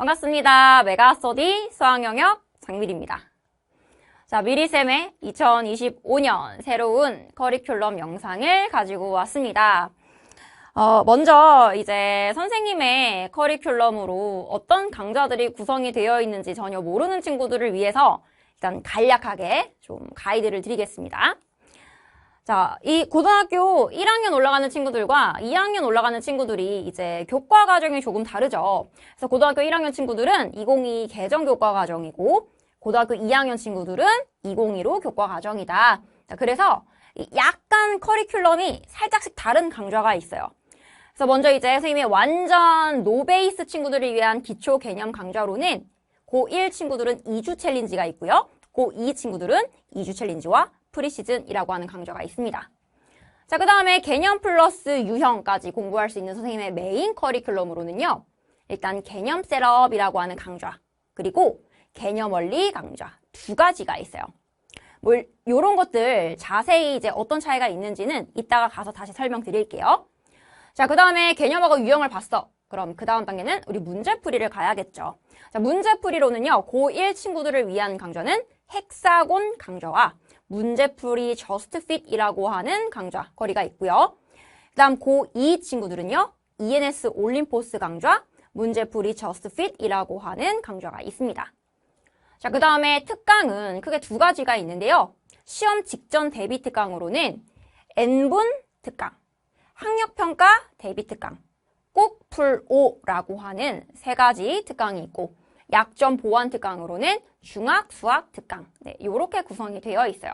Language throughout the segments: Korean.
반갑습니다. 메가스터디 수학영역 장미리입니다. 자, 미리쌤의 2025년 새로운 커리큘럼 영상을 가지고 왔습니다. 먼저 이제 선생님의 커리큘럼으로 어떤 강좌들이 구성이 되어 있는지 전혀 모르는 친구들을 위해서 일단 간략하게 좀 가이드를 드리겠습니다. 자, 이 고등학교 1학년 올라가는 친구들과 2학년 올라가는 친구들이 이제 교과 과정이 조금 다르죠. 그래서 고등학교 1학년 친구들은 2022 개정 교과 과정이고 고등학교 2학년 친구들은 2025 교과 과정이다. 자, 그래서 약간 커리큘럼이 살짝씩 다른 강좌가 있어요. 그래서 먼저 이제 선생님의 완전 노베이스 친구들을 위한 기초 개념 강좌로는 고1 친구들은 2주 챌린지가 있고요. 고2 친구들은 2주 챌린지와 프리시즌이라고 하는 강좌가 있습니다. 자, 그 다음에 개념 플러스 유형까지 공부할 수 있는 선생님의 메인 커리큘럼으로는요. 일단 개념 셋업이라고 하는 강좌, 그리고 개념 원리 강좌 두 가지가 있어요. 요런 것들 자세히 이제 어떤 차이가 있는지는 이따가 가서 다시 설명드릴게요. 자, 그 다음에 개념하고 유형을 봤어. 그럼 그 다음 단계는 우리 문제풀이를 가야겠죠. 자, 문제풀이로는요. 고1 친구들을 위한 강좌는 헥사곤 강좌와 문제풀이 저스트 핏이라고 하는 강좌 거리가 있고요. 그 다음 고2 친구들은요. ENS 올림포스 강좌, 문제풀이 저스트 핏이라고 하는 강좌가 있습니다. 자, 그 다음에 특강은 크게 두 가지가 있는데요. 시험 직전 대비 특강으로는 N분 특강, 학력평가 대비 특강, 꼭 풀5라고 하는 세 가지 특강이 있고 약점 보완 특강으로는 중학 수학 특강, 네, 이렇게 구성이 되어 있어요.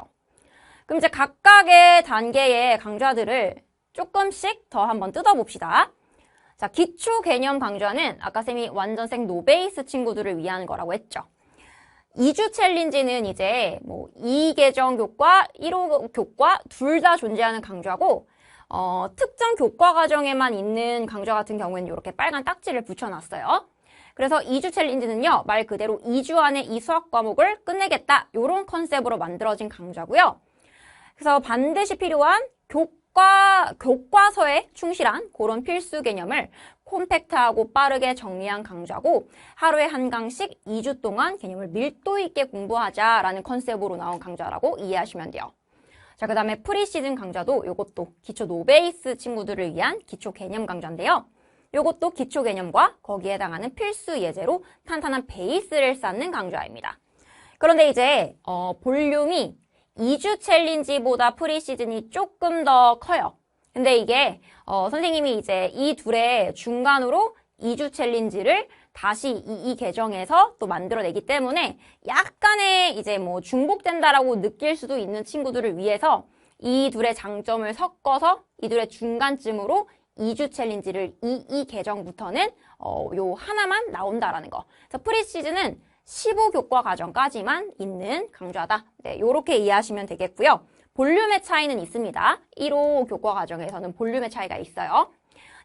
그럼 이제 각각의 단계의 강좌들을 조금씩 더 한번 뜯어봅시다. 자, 기초 개념 강좌는 아까 쌤이 완전 생 노베이스 친구들을 위한 거라고 했죠. 2주 챌린지는 이제 2계정 교과, 1호 교과 둘 다 존재하는 강좌고 특정 교과 과정에만 있는 강좌 같은 경우에는 이렇게 빨간 딱지를 붙여놨어요. 그래서 2주 챌린지는요, 말 그대로 2주 안에 이 수학 과목을 끝내겠다, 이런 컨셉으로 만들어진 강좌고요. 그래서 반드시 필요한 교과서에 충실한 그런 필수 개념을 콤팩트하고 빠르게 정리한 강좌고 하루에 한 강씩 2주 동안 개념을 밀도 있게 공부하자라는 컨셉으로 나온 강좌라고 이해하시면 돼요. 자, 그 다음에 프리시즌 강좌도 이것도 기초 노베이스 친구들을 위한 기초 개념 강좌인데요. 이것도 기초 개념과 거기에 해당하는 필수 예제로 탄탄한 베이스를 쌓는 강좌입니다. 그런데 이제 볼륨이 2주 챌린지보다 프리시즌이 조금 더 커요. 근데 이게 선생님이 이제 이 둘의 중간으로 2주 챌린지를 다시 이 계정에서 또 만들어내기 때문에 약간의 이제 중복된다라고 느낄 수도 있는 친구들을 위해서 이 둘의 장점을 섞어서 이 둘의 중간쯤으로 2주 챌린지를 이 계정부터는 요 하나만 나온다라는 거. 그래서 프리시즌은 15교과 과정까지만 있는 강좌다. 네, 요렇게 이해하시면 되겠고요. 볼륨의 차이는 있습니다. 1호 교과 과정에서는 볼륨의 차이가 있어요.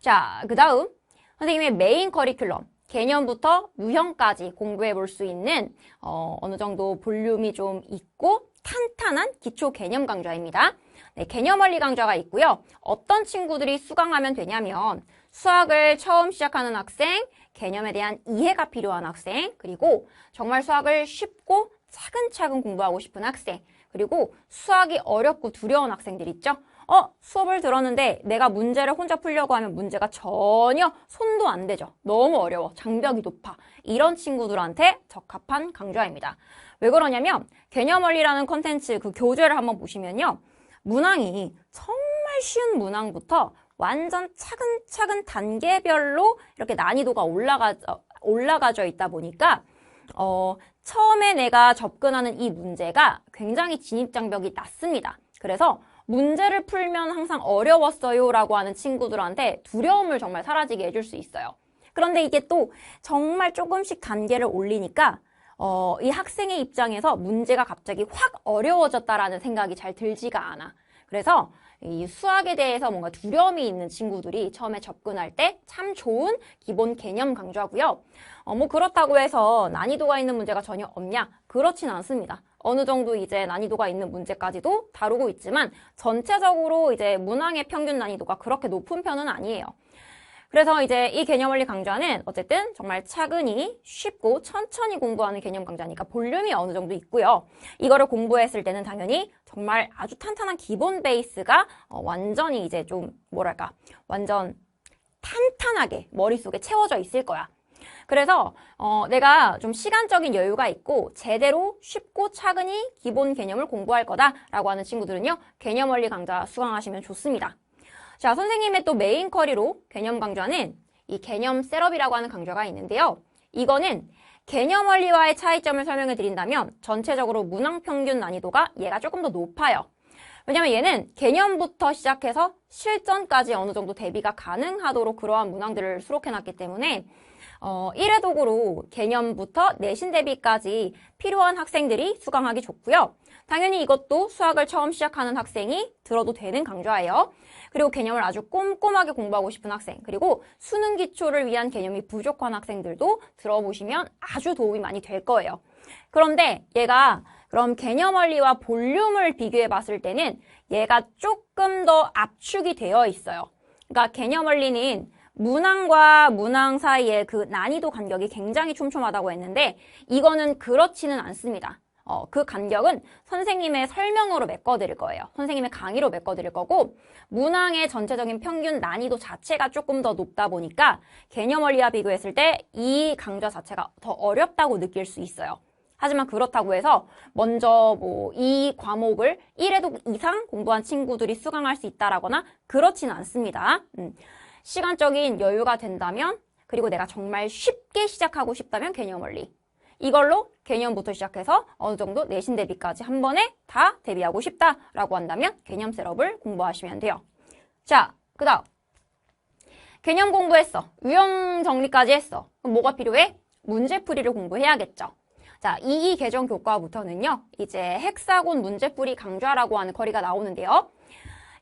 자, 그 다음 선생님의 메인 커리큘럼, 개념부터 유형까지 공부해 볼 수 있는 어느 정도 볼륨이 좀 있고 탄탄한 기초 개념 강좌입니다. 네, 개념 원리 강좌가 있고요. 어떤 친구들이 수강하면 되냐면 수학을 처음 시작하는 학생, 개념에 대한 이해가 필요한 학생, 그리고 정말 수학을 쉽고 차근차근 공부하고 싶은 학생, 그리고 수학이 어렵고 두려운 학생들 있죠? 수업을 들었는데 내가 문제를 혼자 풀려고 하면 문제가 전혀 손도 안 대죠. 너무 어려워. 장벽이 높아. 이런 친구들한테 적합한 강좌입니다. 왜 그러냐면 개념 원리라는 컨텐츠 그 교재를 한번 보시면요. 문항이 정말 쉬운 문항부터 완전 차근차근 단계별로 이렇게 난이도가 올라가져 있다 보니까 처음에 내가 접근하는 이 문제가 굉장히 진입장벽이 낮습니다. 그래서 문제를 풀면 항상 어려웠어요 라고 하는 친구들한테 두려움을 정말 사라지게 해줄 수 있어요. 그런데 이게 또 정말 조금씩 단계를 올리니까 이 학생의 입장에서 문제가 갑자기 확 어려워졌다라는 생각이 잘 들지가 않아. 그래서 이 수학에 대해서 뭔가 두려움이 있는 친구들이 처음에 접근할 때 참 좋은 기본 개념 강좌고요. 그렇다고 해서 난이도가 있는 문제가 전혀 없냐? 그렇진 않습니다. 어느 정도 이제 난이도가 있는 문제까지도 다루고 있지만 전체적으로 이제 문항의 평균 난이도가 그렇게 높은 편은 아니에요. 그래서 이제 이 개념 원리 강좌는 어쨌든 정말 차근히 쉽고 천천히 공부하는 개념 강좌니까 볼륨이 어느 정도 있고요. 이거를 공부했을 때는 당연히 정말 아주 탄탄한 기본 베이스가 완전히 이제 좀 뭐랄까 완전 탄탄하게 머릿속에 채워져 있을 거야. 그래서 내가 좀 시간적인 여유가 있고 제대로 쉽고 차근히 기본 개념을 공부할 거다라고 하는 친구들은요. 개념 원리 강좌 수강하시면 좋습니다. 자, 선생님의 또 메인 커리로 개념 강좌는 이 개념 셋업이라고 하는 강좌가 있는데요. 이거는 개념 원리와의 차이점을 설명해 드린다면 전체적으로 문항 평균 난이도가 얘가 조금 더 높아요. 왜냐면 얘는 개념부터 시작해서 실전까지 어느 정도 대비가 가능하도록 그러한 문항들을 수록해놨기 때문에 1회 도구로 개념부터 내신 대비까지 필요한 학생들이 수강하기 좋고요. 당연히 이것도 수학을 처음 시작하는 학생이 들어도 되는 강좌예요. 그리고 개념을 아주 꼼꼼하게 공부하고 싶은 학생, 그리고 수능 기초를 위한 개념이 부족한 학생들도 들어보시면 아주 도움이 많이 될 거예요. 그런데 얘가 그럼 개념 원리와 볼륨을 비교해 봤을 때는 얘가 조금 더 압축이 되어 있어요. 그러니까 개념 원리는 문항과 문항 사이의 그 난이도 간격이 굉장히 촘촘하다고 했는데 이거는 그렇지는 않습니다. 그 간격은 선생님의 설명으로 메꿔드릴 거예요. 선생님의 강의로 메꿔드릴 거고 문항의 전체적인 평균 난이도 자체가 조금 더 높다 보니까 개념 원리와 비교했을 때 이 강좌 자체가 더 어렵다고 느낄 수 있어요. 하지만 그렇다고 해서 먼저 뭐 이 과목을 1회도 이상 공부한 친구들이 수강할 수 있다라거나 그렇지는 않습니다. 시간적인 여유가 된다면 그리고 내가 정말 쉽게 시작하고 싶다면 개념 원리. 이걸로 개념부터 시작해서 어느 정도 내신 대비까지 한 번에 다 대비하고 싶다라고 한다면 개념 셋업을 공부하시면 돼요. 자, 그 다음 개념 공부했어. 유형 정리까지 했어. 그럼 뭐가 필요해? 문제풀이를 공부해야겠죠. 자, 2기 개정 교과부터는요. 이제 헥사곤 문제풀이 강좌라고 하는 커리가 나오는데요.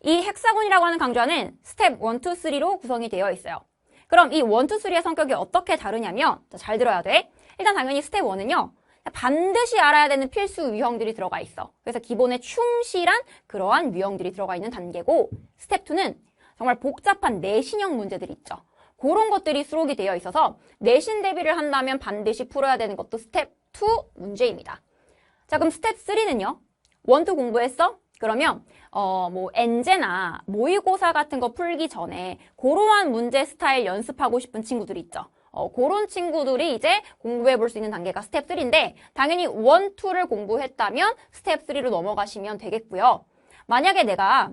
이 헥사곤이라고 하는 강좌는 스텝 1, 2, 3로 구성이 되어 있어요. 그럼 이 1, 2, 3의 성격이 어떻게 다르냐면 잘 들어야 돼. 일단 당연히 스텝 1은요. 반드시 알아야 되는 필수 유형들이 들어가 있어. 그래서 기본에 충실한 그러한 유형들이 들어가 있는 단계고 스텝 2는 정말 복잡한 내신형 문제들 있죠. 그런 것들이 수록이 되어 있어서 내신 대비를 한다면 반드시 풀어야 되는 것도 스텝 2 문제입니다. 자, 그럼 스텝 3는요. 1, 2 공부했어? 그러면 뭐 엔제나 모의고사 같은 거 풀기 전에 그러한 문제 스타일 연습하고 싶은 친구들이 있죠. 그런 친구들이 이제 공부해 볼 수 있는 단계가 스텝 3인데 당연히 1, 2를 공부했다면 스텝 3로 넘어가시면 되겠고요. 만약에 내가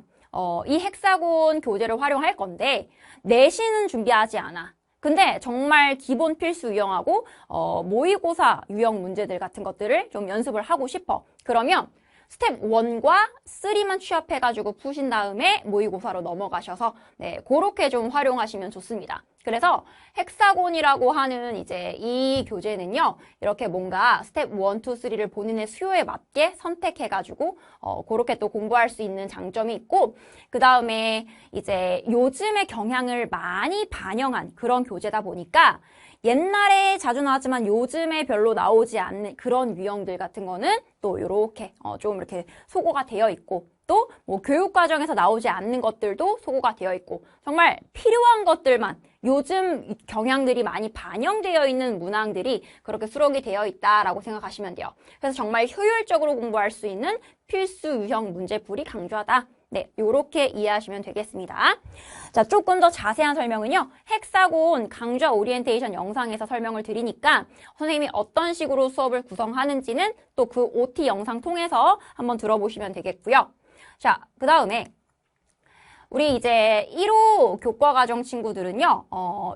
이 헥사곤 교재를 활용할 건데 내신은 준비하지 않아. 근데 정말 기본 필수 유형하고 모의고사 유형 문제들 같은 것들을 좀 연습을 하고 싶어. 그러면 스텝 1과 3만 취합해가지고 푸신 다음에 모의고사로 넘어가셔서 네, 그렇게 좀 활용하시면 좋습니다. 그래서 헥사곤이라고 하는 이제 이 교재는요, 이렇게 뭔가 스텝 1, 2, 3를 본인의 수요에 맞게 선택해가지고 그렇게 또 공부할 수 있는 장점이 있고, 그 다음에 이제 요즘의 경향을 많이 반영한 그런 교재다 보니까 옛날에 자주 나왔지만 요즘에 별로 나오지 않는 그런 유형들 같은 거는 또 이렇게 좀 이렇게 소거가 되어 있고 또 뭐 교육 과정에서 나오지 않는 것들도 소거가 되어 있고 정말 필요한 것들만 요즘 경향들이 많이 반영되어 있는 문항들이 그렇게 수록이 되어 있다라고 생각하시면 돼요. 그래서 정말 효율적으로 공부할 수 있는 필수 유형 문제풀이 강좌다. 네, 요렇게 이해하시면 되겠습니다. 자, 조금 더 자세한 설명은요. 헥사곤 강좌 오리엔테이션 영상에서 설명을 드리니까 선생님이 어떤 식으로 수업을 구성하는지는 또 그 OT 영상 통해서 한번 들어보시면 되겠고요. 자, 그 다음에 우리 이제 1호 교과과정 친구들은요.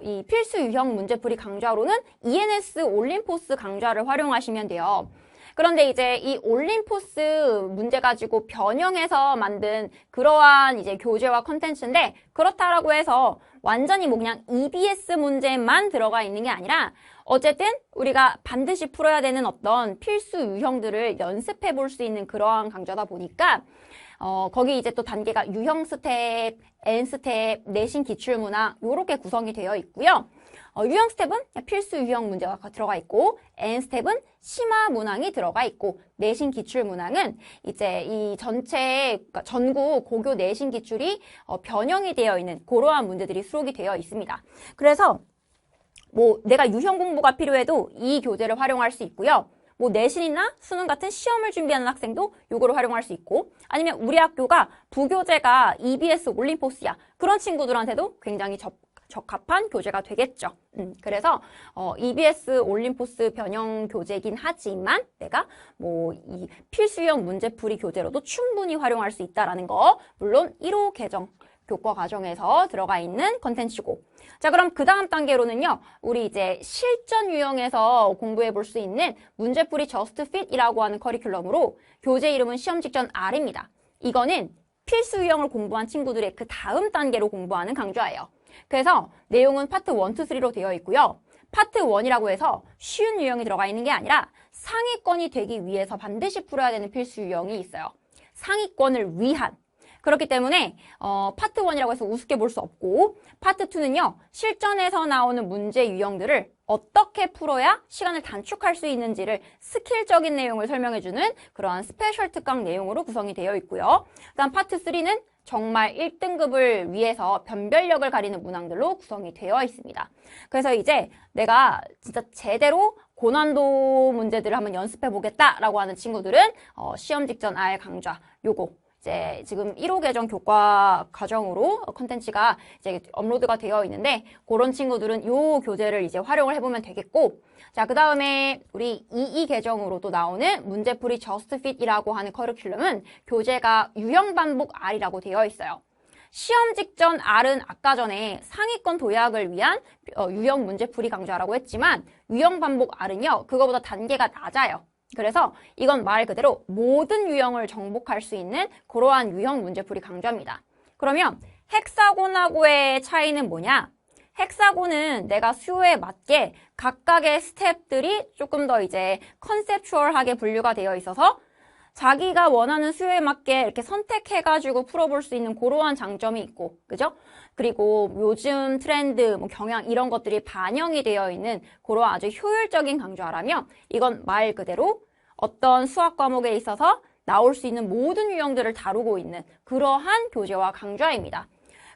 이 필수 유형 문제풀이 강좌로는 ENS 올림포스 강좌를 활용하시면 돼요. 그런데 이제 이 올림포스 문제 가지고 변형해서 만든 그러한 이제 교재와 컨텐츠인데 그렇다라고 해서 완전히 뭐 그냥 EBS 문제만 들어가 있는 게 아니라 어쨌든 우리가 반드시 풀어야 되는 어떤 필수 유형들을 연습해 볼 수 있는 그러한 강좌다 보니까 거기 이제 또 단계가 유형 스텝, N 스텝, 내신 기출문항 요렇게 구성이 되어 있고요. 유형 스텝은 필수 유형 문제가 들어가 있고, N 스텝은 심화 문항이 들어가 있고, 내신 기출 문항은 이제 이 전체, 그러니까 전국 고교 내신 기출이 변형이 되어 있는 그러한 문제들이 수록이 되어 있습니다. 그래서 뭐 내가 유형 공부가 필요해도 이 교재를 활용할 수 있고요. 뭐 내신이나 수능 같은 시험을 준비하는 학생도 요거를 활용할 수 있고, 아니면 우리 학교가 부교재가 EBS 올림포스야. 그런 친구들한테도 굉장히 적합한 교재가 되겠죠. 그래서 EBS 올림포스 변형 교재이긴 하지만 내가 뭐 이 필수형 문제풀이 교재로도 충분히 활용할 수 있다라는 거, 물론 1호 개정 교과 과정에서 들어가 있는 컨텐츠고. 자, 그럼 그 다음 단계로는요, 우리 이제 실전 유형에서 공부해 볼 수 있는 문제풀이 저스트 핏이라고 하는 커리큘럼으로 교재 이름은 시험 직전 R입니다. 이거는 필수 유형을 공부한 친구들의 그 다음 단계로 공부하는 강좌예요. 그래서 내용은 파트 1, 2, 3로 되어 있고요. 파트 1이라고 해서 쉬운 유형이 들어가 있는 게 아니라 상위권이 되기 위해서 반드시 풀어야 되는 필수 유형이 있어요. 상위권을 위한. 그렇기 때문에 파트 1이라고 해서 우습게 볼 수 없고, 파트 2는요, 실전에서 나오는 문제 유형들을 어떻게 풀어야 시간을 단축할 수 있는지를 스킬적인 내용을 설명해주는 그러한 스페셜 특강 내용으로 구성이 되어 있고요. 그다음 파트 3는 정말 1등급을 위해서 변별력을 가리는 문항들로 구성이 되어 있습니다. 그래서 이제 내가 진짜 제대로 고난도 문제들을 한번 연습해 보겠다라고 하는 친구들은 시험 직전 R 강좌 요거 이제 지금 1호 개정 교과 과정으로 컨텐츠가 이제 업로드가 되어 있는데, 그런 친구들은 요 교재를 이제 활용을 해보면 되겠고, 자, 그 다음에 우리 2이 개정으로 또 나오는 문제풀이 저스트 핏이라고 하는 커리큘럼은 교재가 유형 반복 R이라고 되어 있어요. 시험 직전 R은 아까 전에 상위권 도약을 위한 유형 문제풀이 강좌라고 했지만, 유형 반복 R은요, 그거보다 단계가 낮아요. 그래서 이건 말 그대로 모든 유형을 정복할 수 있는 그러한 유형 문제풀이 강좌입니다. 그러면 헥사곤하고의 차이는 뭐냐? 헥사곤은 내가 수요에 맞게 각각의 스텝들이 조금 더 이제 컨셉추얼하게 분류가 되어 있어서 자기가 원하는 수요에 맞게 이렇게 선택해가지고 풀어볼 수 있는 그러한 장점이 있고, 그죠? 그리고 요즘 트렌드, 뭐 경향 이런 것들이 반영이 되어 있는 그러한 아주 효율적인 강좌라면, 이건 말 그대로 어떤 수학 과목에 있어서 나올 수 있는 모든 유형들을 다루고 있는 그러한 교재와 강좌입니다.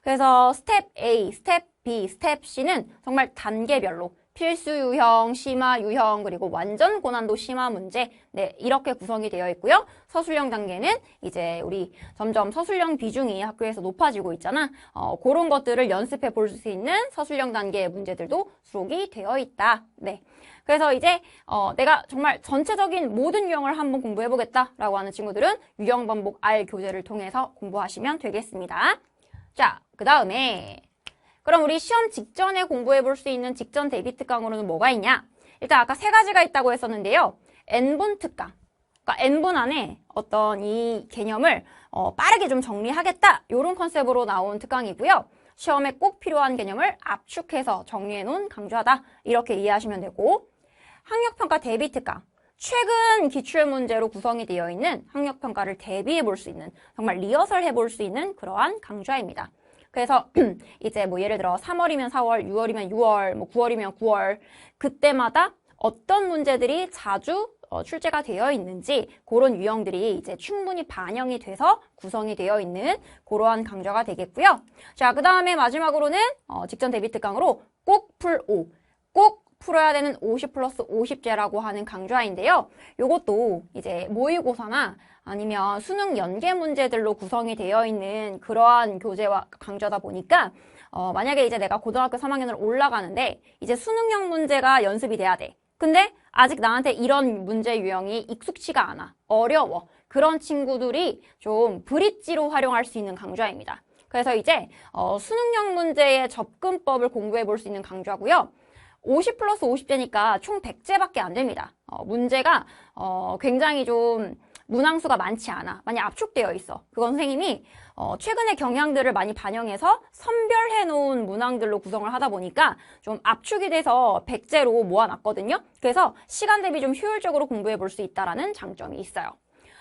그래서 스텝 A, 스텝 B, 스텝 C는 정말 단계별로 필수 유형, 심화 유형, 그리고 완전 고난도 심화 문제, 네, 이렇게 구성이 되어 있고요. 서술형 단계는 이제 우리 점점 서술형 비중이 학교에서 높아지고 있잖아. 그런 것들을 연습해 볼 수 있는 서술형 단계의 문제들도 수록이 되어 있다. 네. 그래서 이제 내가 정말 전체적인 모든 유형을 한번 공부해 보겠다라고 하는 친구들은 유형 반복 R 교재를 통해서 공부하시면 되겠습니다. 자, 그 다음에 그럼 우리 시험 직전에 공부해 볼 수 있는 직전 대비 특강으로는 뭐가 있냐? 일단 아까 3가지가 있다고 했었는데요. N분 특강. 그러니까 N분 안에 어떤 이 개념을 빠르게 좀 정리하겠다. 이런 컨셉으로 나온 특강이고요. 시험에 꼭 필요한 개념을 압축해서 정리해 놓은 강좌다. 이렇게 이해하시면 되고, 학력평가 대비 특강. 최근 기출문제로 구성이 되어 있는 학력평가를 대비해 볼 수 있는, 정말 리허설 해볼 수 있는 그러한 강좌입니다. 그래서 이제 뭐 예를 들어 3월이면 4월, 6월이면 6월, 뭐 9월이면 9월, 그때마다 어떤 문제들이 자주 출제가 되어 있는지 그런 유형들이 이제 충분히 반영이 돼서 구성이 되어 있는 그러한 강좌가 되겠고요. 자, 그 다음에 마지막으로는 직전 대비 특강으로 꼭 풀 5, 꼭 풀어야 되는 50 플러스 50제라고 하는 강좌인데요. 요것도 이제 모의고사나 아니면 수능 연계 문제들로 구성이 되어 있는 그러한 교재와 강좌다 보니까 만약에 이제 내가 고등학교 3학년으로 올라가는데 이제 수능형 문제가 연습이 돼야 돼. 근데 아직 나한테 이런 문제 유형이 익숙치가 않아. 어려워. 그런 친구들이 좀 브릿지로 활용할 수 있는 강좌입니다. 그래서 이제 수능형 문제의 접근법을 공부해 볼 수 있는 강좌고요. 50 플러스 50제니까 총 100제밖에 안 됩니다. 문제가 굉장히 좀 문항수가 많지 않아. 많이 압축되어 있어. 그건 선생님이 최근의 경향들을 많이 반영해서 선별해 놓은 문항들로 구성을 하다 보니까 좀 압축이 돼서 100제로 모아놨거든요. 그래서 시간 대비 좀 효율적으로 공부해 볼 수 있다는 장점이 있어요.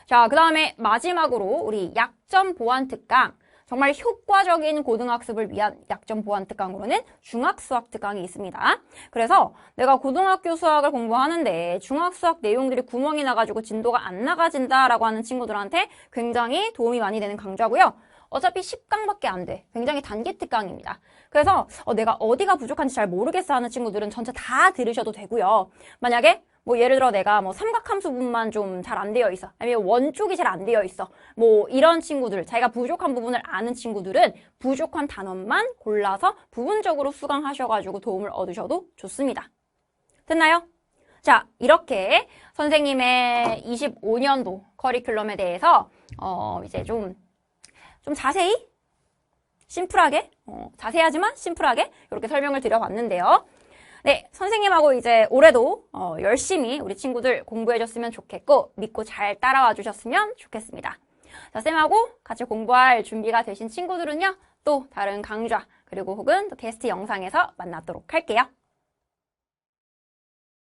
자, 그 다음에 마지막으로 우리 약점 보완 특강. 정말 효과적인 고등학습을 위한 약점 보완 특강으로는 중학수학 특강이 있습니다. 그래서 내가 고등학교 수학을 공부하는데 중학수학 내용들이 구멍이 나가지고 진도가 안 나가진다라고 하는 친구들한테 굉장히 도움이 많이 되는 강좌고요. 어차피 10강밖에 안 돼. 굉장히 단기 특강입니다. 그래서 내가 어디가 부족한지 잘 모르겠어 하는 친구들은 전체 다 들으셔도 되고요. 만약에 뭐 예를 들어 내가 뭐 삼각함수 부분만 좀 잘 안 되어 있어. 아니면 원 쪽이 잘 안 되어 있어. 뭐 이런 친구들, 자기가 부족한 부분을 아는 친구들은 부족한 단원만 골라서 부분적으로 수강하셔가지고 도움을 얻으셔도 좋습니다. 됐나요? 자, 이렇게 선생님의 25년도 커리큘럼에 대해서 이제 좀 자세히 심플하게 자세하지만 심플하게 이렇게 설명을 드려봤는데요. 네, 선생님하고 이제 올해도 열심히 우리 친구들 공부해줬으면 좋겠고 믿고 잘 따라와 주셨으면 좋겠습니다. 자, 쌤하고 같이 공부할 준비가 되신 친구들은요, 또 다른 강좌 그리고 혹은 또 게스트 영상에서 만나도록 할게요.